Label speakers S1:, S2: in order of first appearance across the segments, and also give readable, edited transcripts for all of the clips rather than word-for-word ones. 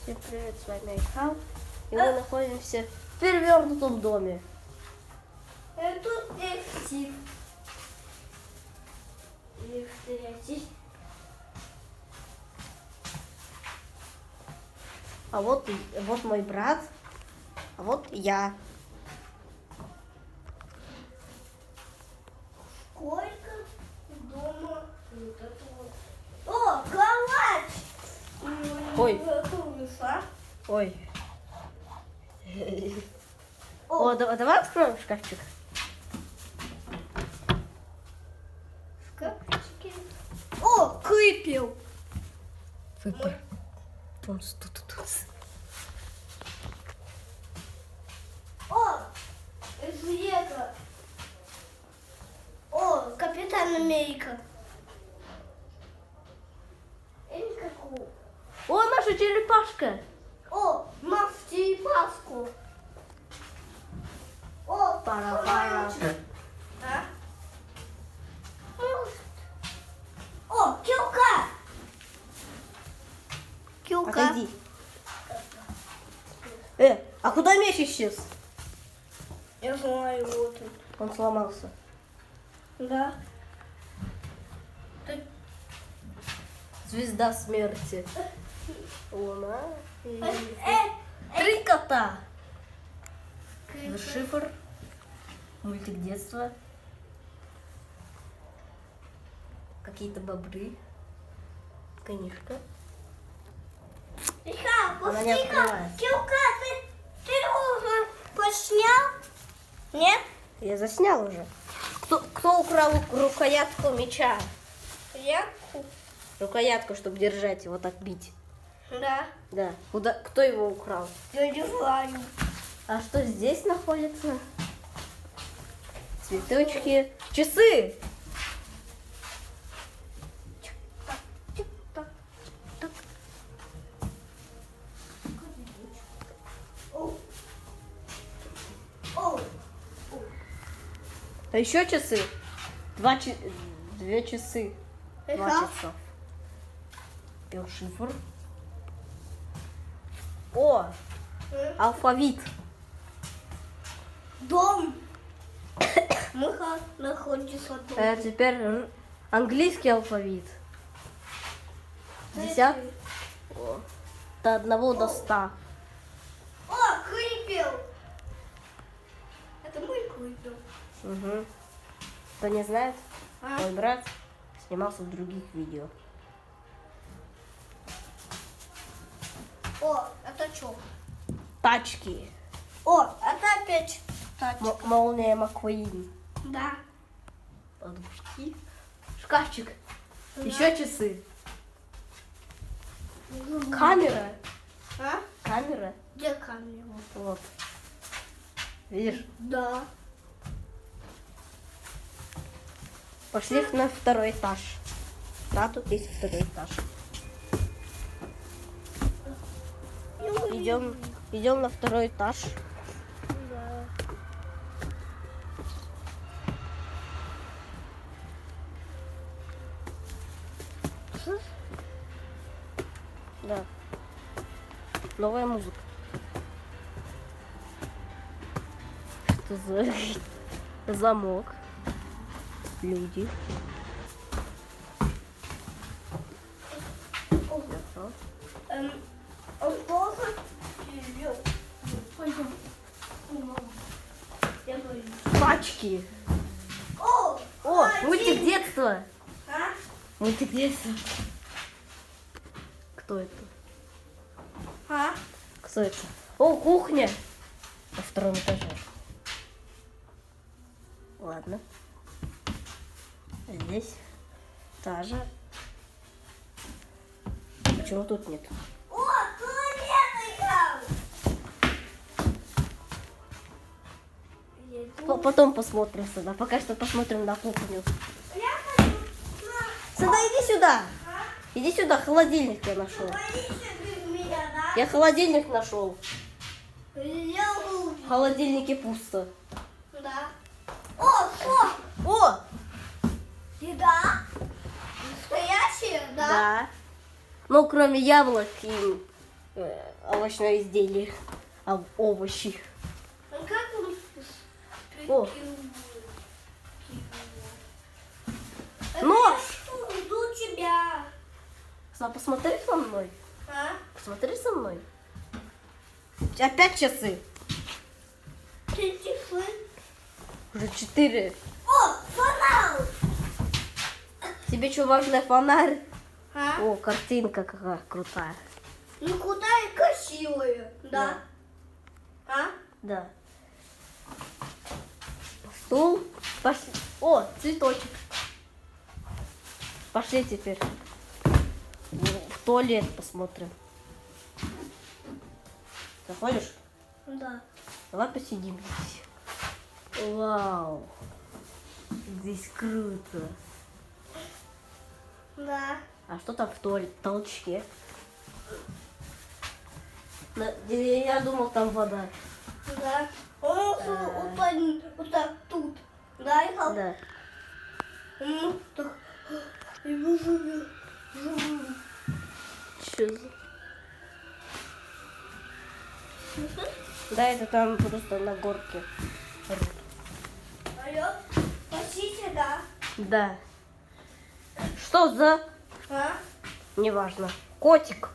S1: Всем привет, с вами Айхал. И мы находимся в перевернутом доме.
S2: Тут детектив.
S1: А вот мой брат, а вот я.
S2: Сколько дома вот это вот. О, кровать!
S1: Ой.
S2: Готовится.
S1: Ой. О, давай откроем шкафчик.
S2: Шкафчики. О, кыпел.
S1: Выбор. Тут.
S2: О, это. О, Капитан Америка. Какого?
S1: О, наша черепашка.
S2: О, мастер Паску. О,
S1: Пара-пара.
S2: А? О, килка. Килка.
S1: Погоди. А куда меч исчез?
S2: Я знаю, вот он.
S1: Он сломался.
S2: Да.
S1: Звезда смерти. Луна. Три кота. Шифр. Мультик детства. Какие-то бобры. Книжка.
S2: Миха,
S1: Она не открывается.
S2: Килка, ты уже поснял? Нет?
S1: Я заснял уже. Кто украл рукоятку меча?
S2: Я?
S1: Рукоятку, чтобы держать его так бить.
S2: Да.
S1: Да. Кто его украл?
S2: Я не знаю.
S1: А что здесь находится? Цветочки. Часы.
S2: О,
S1: А еще часы. Две часы. 2 часа. Шифр. О, алфавит.
S2: дом. Миха находится дома.
S1: Теперь английский алфавит. 10. До 1 до 100.
S2: О, крипел. Это мой крипел.
S1: Угу. Кто не знает,
S2: А?
S1: мой брат снимался в других видео.
S2: О, это что?
S1: Тачки.
S2: О, это опять тачка.
S1: Молния Маккуин.
S2: Да.
S1: Подушки. Шкафчик. Еще часы. Камера.
S2: А?
S1: Камера.
S2: Где камера?
S1: Вот. Видишь?
S2: Да.
S1: Пошли на 2-й этаж. Да, тут есть 2-й этаж. Идем на 2-й этаж.
S2: Да.
S1: Да. Новая музыка. Что за замок? Люди. Хорошо.
S2: Он плохо живет. Пойдем. Я боюсь.
S1: Тачки.
S2: О,
S1: О, мультик детства.
S2: А?
S1: Мультик детства. Кто это?
S2: А?
S1: Кто это? О, кухня. На 2-м этаже. Ладно. Здесь та же. Почему тут нет?
S2: О, туалет играл.
S1: Потом посмотрим сюда. Пока что посмотрим на кухню.
S2: Я хочу
S1: Сюда, иди сюда. Иди сюда, холодильник я нашел.
S2: боишься без меня, да?
S1: Я холодильник нашел.
S2: Я
S1: В холодильнике пусто.
S2: Да. О, что?
S1: О!
S2: Еда? Настоящая, да?
S1: Да. Ну, кроме яблок и овощное изделие. Овощи.
S2: А как он
S1: О.
S2: прикинул?
S1: Нож!
S2: Жду тебя.
S1: Посмотри со мной.
S2: А?
S1: Посмотри со мной. Опять часы.
S2: Ты тихо.
S1: Уже 4.
S2: О, фонарь.
S1: Тебе что, важно фонарь?
S2: А?
S1: О, картинка какая крутая.
S2: Ну куда и красивая, да? А?
S1: Да. Стул. Пошли. О, цветочек. Пошли теперь. В туалет посмотрим. Заходишь?
S2: Да.
S1: Давай посидим здесь. Вау. Здесь круто.
S2: Да.
S1: А что там в толчке? Я думал, там вода.
S2: Да. Он упадет вот так тут. Да, Игорь?
S1: Да.
S2: Ну, так. И выживет.
S1: Что за... Да, это там просто на горке.
S2: Алло, спасите, да?
S1: Да. Что за...
S2: А?
S1: Неважно. Котик.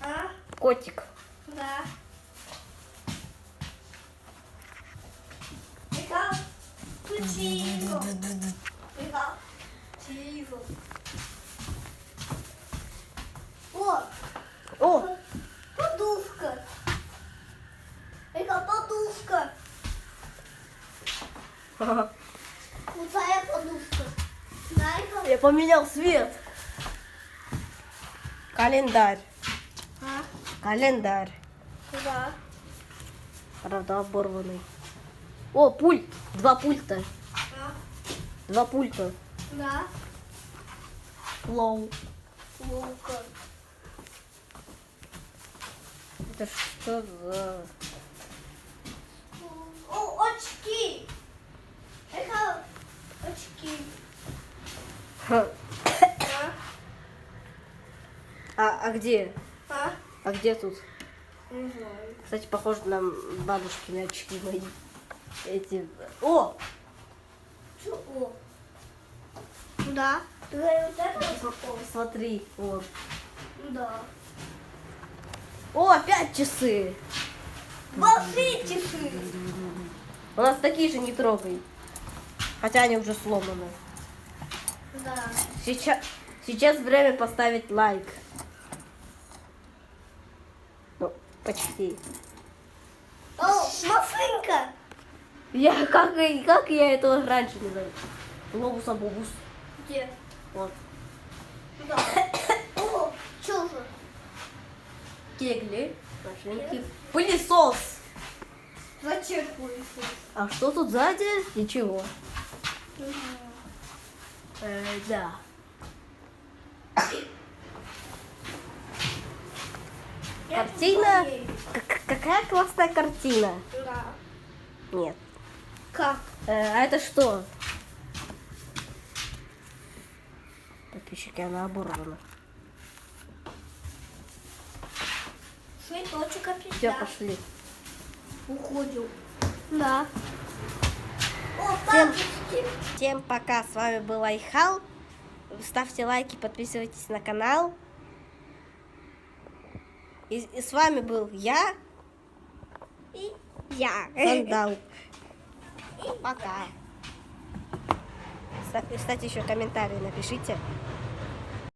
S2: А?
S1: Котик.
S2: Да. Игорь, включи его. Игорь, тихо. О,
S1: О,
S2: подушка. Игорь, подушка. Крутая подушка. Да, Игорь?
S1: я поменял свет. Календарь.
S2: А?
S1: Календарь.
S2: Да.
S1: Правда, оборванный. О, пульт. 2 пульта.
S2: А?
S1: 2 пульта.
S2: Да.
S1: Лоу.
S2: Лука.
S1: Это что за...
S2: О, очки. Это очки.
S1: Ха.
S2: А?
S1: А где?
S2: А?
S1: А где тут?
S2: Не знаю.
S1: Кстати, похоже на бабушкины очки мои. Эти... О!
S2: Что? О. Да. Ты говоришь, вот это?
S1: Смотри, вот.
S2: Да.
S1: О, опять часы!
S2: Большие часы.
S1: У нас такие же не трогай. Хотя они уже сломаны.
S2: Да.
S1: Сейчас время поставить лайк. Ну, почти.
S2: О, машинка.
S1: Как я этого раньше не знаю? Лобус-абобус.
S2: Где?
S1: Вот.
S2: Да. О, что же?
S1: Кегли. Машинки. Пылесос.
S2: Зачем пылесос?
S1: А что тут сзади? Ничего. Да. Картина. Какая классная картина.
S2: Да.
S1: Нет.
S2: Как?
S1: А это что? Подписчики, она оборвана.
S2: Цветочек опять.
S1: Все,
S2: Да.
S1: пошли.
S2: Уходим. Да. О,
S1: Всем-
S2: папочки.
S1: Всем пока. С вами был Айхал. Ставьте лайки, подписывайтесь на канал. И с вами был я,
S2: И я.
S1: Вандал. Пока. Кстати, еще комментарии напишите.